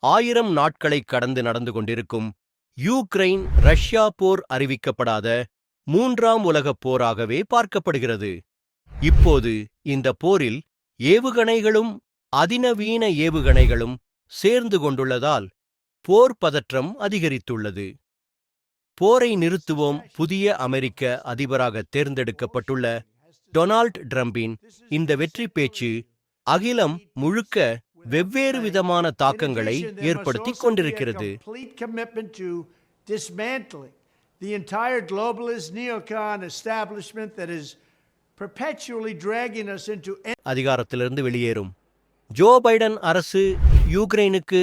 1000 நாட்களை கடந்து நடந்து கொண்டிருக்கும் யூக்ரைன் ரஷ்யா போர் அறிவிக்கப்படாத 3ஆம் உலகப் போராகவே பார்க்கப்படுகிறது. இப்போது இந்த போரில் ஏவுகணைகளும் அதிநவீன ஏவுகணைகளும் சேர்ந்து கொண்டுள்ளதால் போர் பதற்றம் அதிகரித்துள்ளது. போரை நிறுத்துவோம் புதிய அமெரிக்க அதிபராக தேர்ந்தெடுக்கப்பட்டுள்ள டொனால்ட் ட்ரம்பின் இந்த வெற்றி பேச்சு அகிலம் முழுக்க வெவ்வேறு விதமான தாக்கங்களை ஏற்படுத்திக் கொண்டிருக்கிறது. அதிகாரத்திலிருந்து வெளியேறும் ஜோ பைடன் அரசு யூக்ரைனுக்கு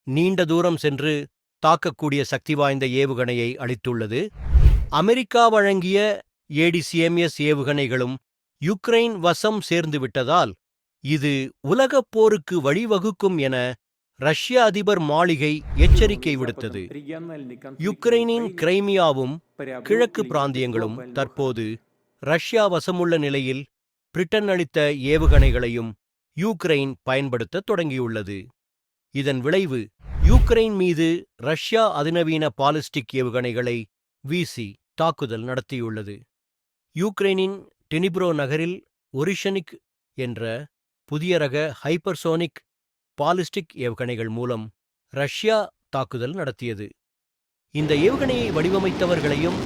நீண்ட தூரம் சென்று தாக்கக்கூடிய சக்தி வாய்ந்த ஏவுகணையை அளித்துள்ளது. அமெரிக்கா வழங்கிய ஏடிசிஎம்எஸ் ஏவுகணைகளும் யுக்ரைன் வசம் சேர்ந்துவிட்டதால் இது உலகப் போருக்கு வழிவகுக்கும் என ரஷ்ய அதிபர் மாளிகை எச்சரிக்கை விடுத்தது. யுக்ரைனின் கிரைமியாவும் கிழக்கு பிராந்தியங்களும் தற்போது ரஷ்யா வசமுள்ள நிலையில் பிரிட்டன் அளித்த ஏவுகணைகளையும் யூக்ரைன் பயன்படுத்த தொடங்கியுள்ளது. இதன் விளைவு யூக்ரைன் மீது ரஷ்யா அதிநவீன பாலிஸ்டிக் ஏவுகணைகளை வீசி தாக்குதல் நடத்தியுள்ளது. யூக்ரைனின் டெனிப்ரோ நகரில் ஒரிஷனிக் என்ற புதிய ரக ஹைப்பர்சோனிக் பாலிஸ்டிக் ஏவுகணைகள் மூலம் ரஷ்யா தாக்குதல் நடத்தியது. இந்த ஏவுகணையை வடிவமைத்தவர்களையும்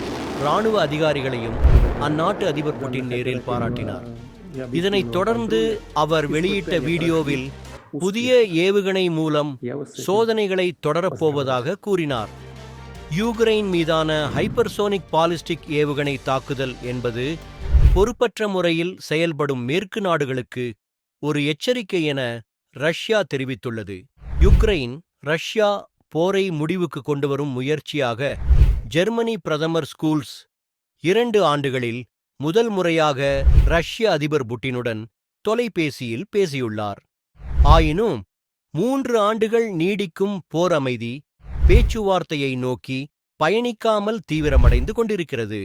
இராணுவ அதிகாரிகளையும் அந்நாட்டு அதிபர் புட்டின் நேரில் பாராட்டினார். இதனைத் தொடர்ந்து அவர் வெளியிட்ட வீடியோவில் புதிய ஏவுகணை மூலம் சோதனைகளை தொடரப்போவதாக கூறினார். யூக்ரைன் மீதான ஹைப்பர்சோனிக் பாலிஸ்டிக் ஏவுகணை தாக்குதல் என்பது பொறுப்பற்ற முறையில் செயல்படும் மேற்கு நாடுகளுக்கு ஒரு எச்சரிக்கை என ரஷ்யா தெரிவித்துள்ளது. யுக்ரைன் ரஷ்யா போரை முடிவுக்கு கொண்டுவரும் முயற்சியாக ஜெர்மனி பிரதமர் ஸ்கூல்ஸ் 2 ஆண்டுகளில் முதல் முறையாக ரஷ்ய அதிபர் புட்டினுடன் தொலைபேசியில் பேசியுள்ளார். ஆயினும் 3 ஆண்டுகள் நீடிக்கும் போர் அமைதி பேச்சுவார்த்தையை நோக்கி பயணிக்காமல் தீவிரமடைந்து கொண்டிருக்கிறது.